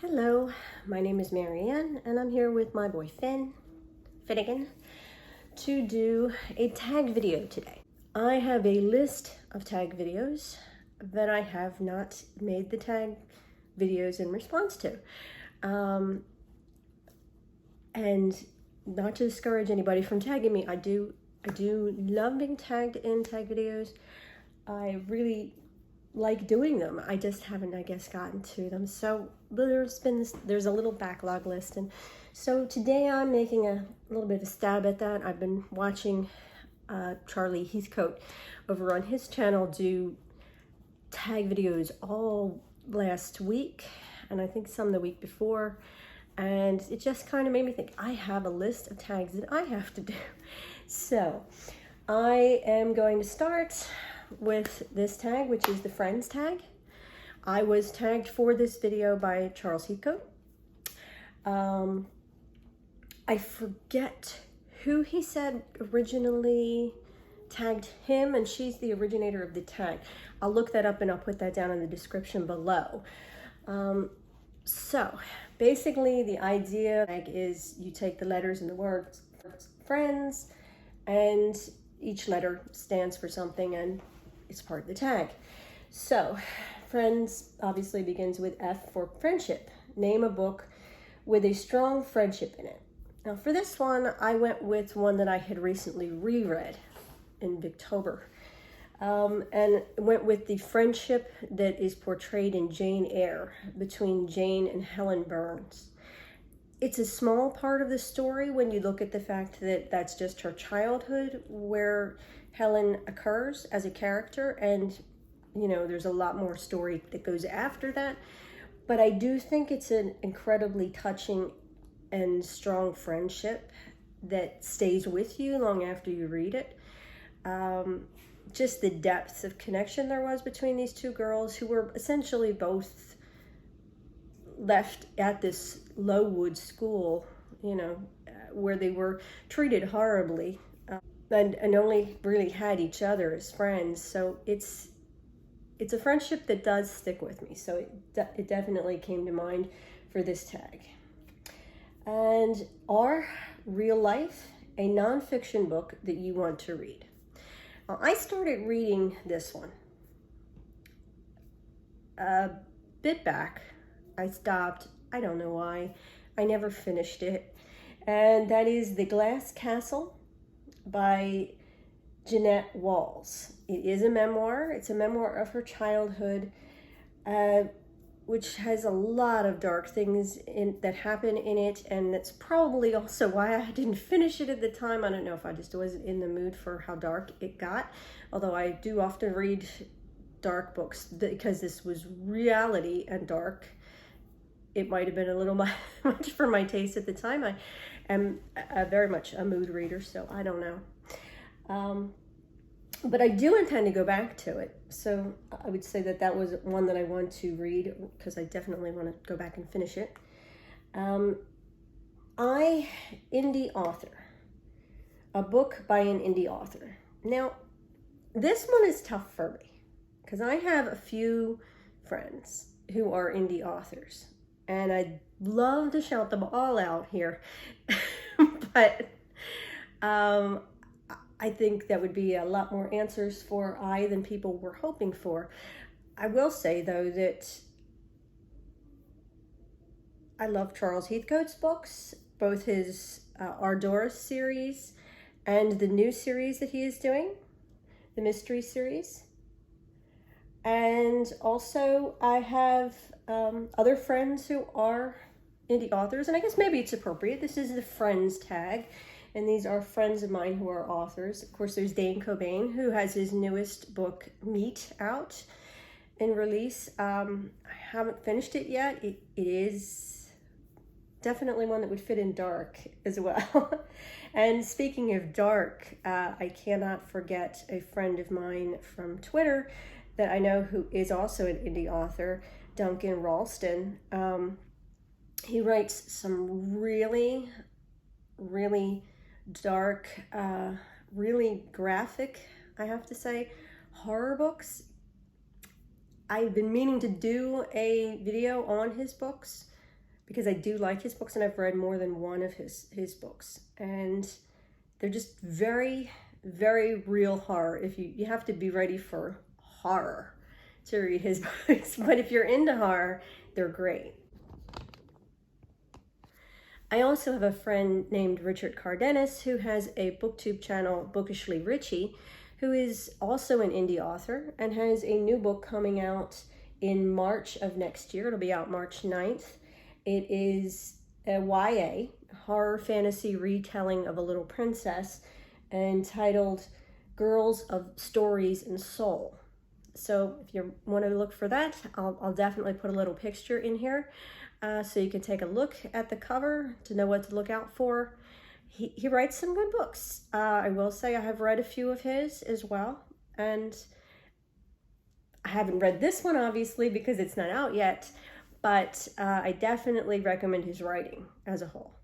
Hello, my name is Marianne and I'm here with my boy Finnegan, to do a tag video today. I have a list of tag videos that I have not made the tag videos in response to. And not to discourage anybody from tagging me, I do love being tagged in tag videos. I really like doing them. I just haven't, I guess, gotten to them. So there's a little backlog list, and so today I'm making a little bit of a stab at that. I've been watching Charlie Heathcote over on his channel do tag videos all last week, and I think some the week before, and it just kind of made me think I have a list of tags that I have to do. So I am going to start with this tag, which is the Friends tag. I was tagged for this video by Charles Heathcote. I forget who he said originally tagged him, and she's the originator of the tag. I'll look that up and I'll put that down in the description below. So basically the idea is you take the letters in the word friends, and each letter stands for something and it's part of the tag. So Friends obviously begins with F for friendship. Name a book with a strong friendship in it. Now for this one, I went with one that I had recently reread in October, and went with the friendship that is portrayed in Eyre between Jane and Helen Burns. It's a small part of the story when you look at the fact that that's just her childhood where Helen occurs as a character, and there's a lot more story that goes after that. But I do think it's an incredibly touching and strong friendship that stays with you long after you read it. Just the depth of connection there was between these two girls who were essentially both left at this Lowood school, where they were treated horribly, and only really had each other as friends. So it's a friendship that does stick with me. So it definitely came to mind for this tag. And Our Real Life, a nonfiction book that you want to read. I started reading this one a bit back. I stopped. I don't know why. I never finished it. And that is The Glass Castle by Jeanette Walls. It is a memoir. It's a memoir of her childhood, which has a lot of dark things that happen in it, and that's probably also why I didn't finish it at the time. I don't know if I just wasn't in the mood for how dark it got, although I do often read dark books because this was reality and dark. It might have been a little much for my taste at the time. I am very much a mood reader, so I don't know. But I do intend to go back to it. So I would say that was one that I want to read because I definitely want to go back and finish it. Indie author. A book by an indie author. Now, this one is tough for me because I have a few friends who are indie authors, and I'd love to shout them all out here, but I think that would be a lot more answers for than people were hoping for. I will say, though, that I love Charles Heathcote's books, both his Ardoris series and the new series that he is doing, the mystery series. And also I have other friends who are indie authors, and I guess maybe it's appropriate. This is the Friends tag, and these are friends of mine who are authors. Of course, there's Dane Cobain, who has his newest book, Meat, out in release. I haven't finished it yet. It is definitely one that would fit in dark as well. And speaking of dark, I cannot forget a friend of mine from Twitter that I know who is also an indie author, Duncan Ralston. He writes some really, really dark, really graphic, I have to say, horror books. I've been meaning to do a video on his books because I do like his books, and I've read more than one of his books, and they're just very, very real horror. If you have to be ready for horror to read his books, but if you're into horror, they're great. I also have a friend named Richard Cardenas who has a booktube channel, Bookishly Richie, who is also an indie author and has a new book coming out in March of next year. It'll be out March 9th. It is a YA, horror fantasy retelling of a little princess, entitled Girls of Stories and Soul. So if you want to look for that, I'll definitely put a little picture in here so you can take a look at the cover to know what to look out for. He writes some good books. I will say I have read a few of his as well, and I haven't read this one obviously because it's not out yet, but I definitely recommend his writing as a whole.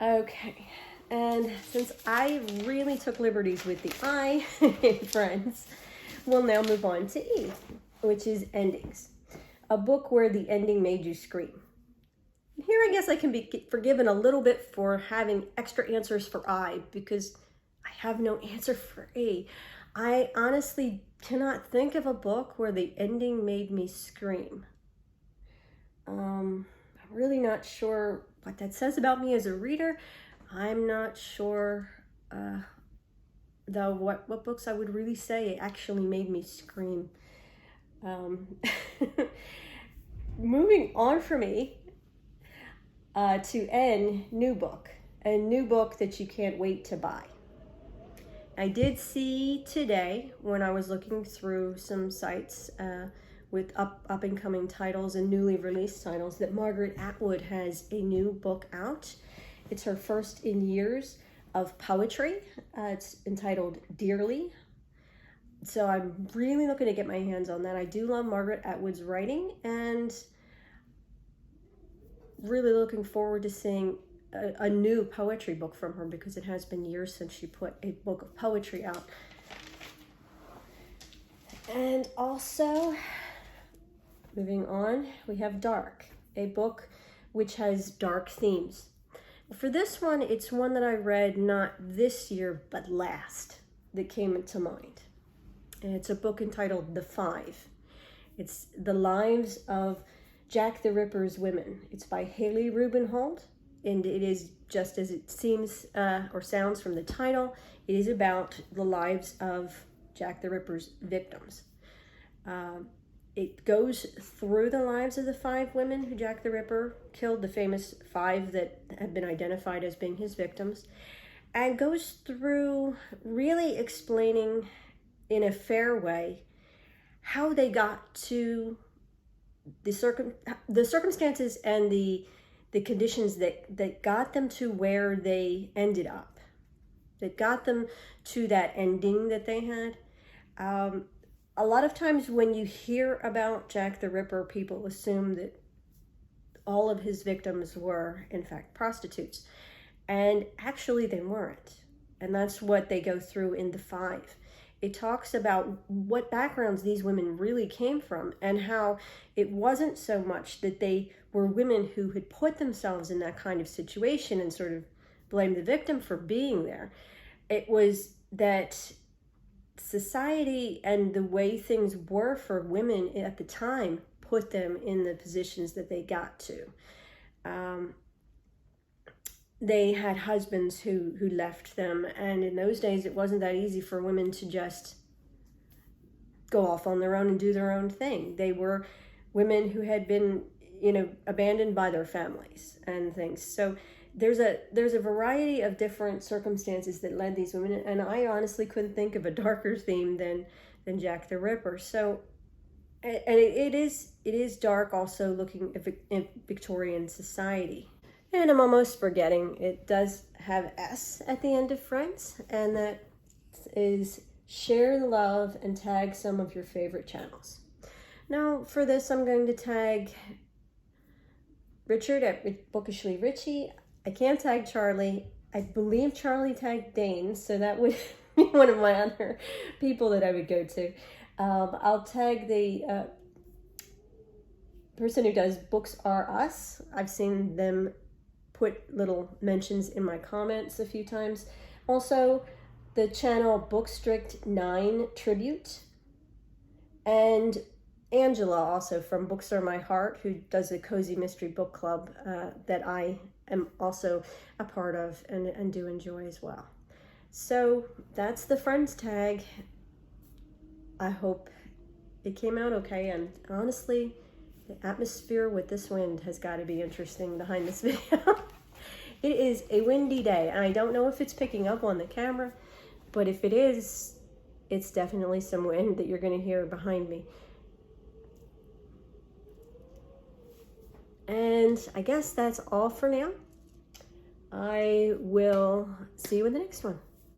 Okay, and since I really took liberties with the I, friends, we'll now move on to E, which is endings. A book where the ending made you scream. Here I guess I can be forgiven a little bit for having extra answers for I, because I have no answer for E. I honestly cannot think of a book where the ending made me scream. I'm really not sure what that says about me as a reader. I'm not sure though what books I would really say actually made me scream. Moving on for me to N, new book. A new book that you can't wait to buy. I did see today when I was looking through some sites with up-and-coming titles and newly released titles that Margaret Atwood has a new book out. It's her first in years of poetry. It's entitled Dearly. So I'm really looking to get my hands on that. I do love Margaret Atwood's writing, and really looking forward to seeing a new poetry book from her, because it has been years since she put a book of poetry out. And also, moving on, we have Dark, a book which has dark themes. For this one, it's one that I read not this year, but last, that came into mind. And it's a book entitled The Five. It's the lives of Jack the Ripper's women. It's by Hallie Rubenhold, and it is, just as it seems or sounds from the title, it is about the lives of Jack the Ripper's victims. It goes through the lives of the five women who Jack the Ripper killed, the famous five that have been identified as being his victims, and goes through really explaining in a fair way how they got to the circumstances and the conditions that got them to where they ended up, that got them to that ending that they had. A lot of times when you hear about Jack the Ripper, people assume that all of his victims were, in fact, prostitutes. And actually they weren't. And that's what they go through in The Five. It talks about what backgrounds these women really came from, and how it wasn't so much that they were women who had put themselves in that kind of situation and sort of blamed the victim for being there. It was that society and the way things were for women at the time put them in the positions that they got to. They had husbands who left them, and in those days it wasn't that easy for women to just go off on their own and do their own thing. They were women who had been, abandoned by their families and things. So there's a variety of different circumstances that led these women, and I honestly couldn't think of a darker theme than Jack the Ripper. So, and it is dark, also looking at Victorian society. And I'm almost forgetting, it does have S at the end of friends, and that is share the love and tag some of your favorite channels. Now for this, I'm going to tag Richard at Bookishly Richie. I can't tag Charlie. I believe Charlie tagged Dane, so that would be one of my other people that I would go to. I'll tag the person who does Books Are Us. I've seen them put little mentions in my comments a few times. Also, the channel Bookstrict 9 Tribute, and Angela, also from Books Are My Heart, who does a cozy mystery book club that I am also a part of and do enjoy as well. So that's the Friends tag. I hope it came out okay, and honestly, the atmosphere with this wind has got to be interesting behind this video. It is a windy day, and I don't know if it's picking up on the camera, but if it is, it's definitely some wind that you're going to hear behind me. And I guess that's all for now. I will see you in the next one.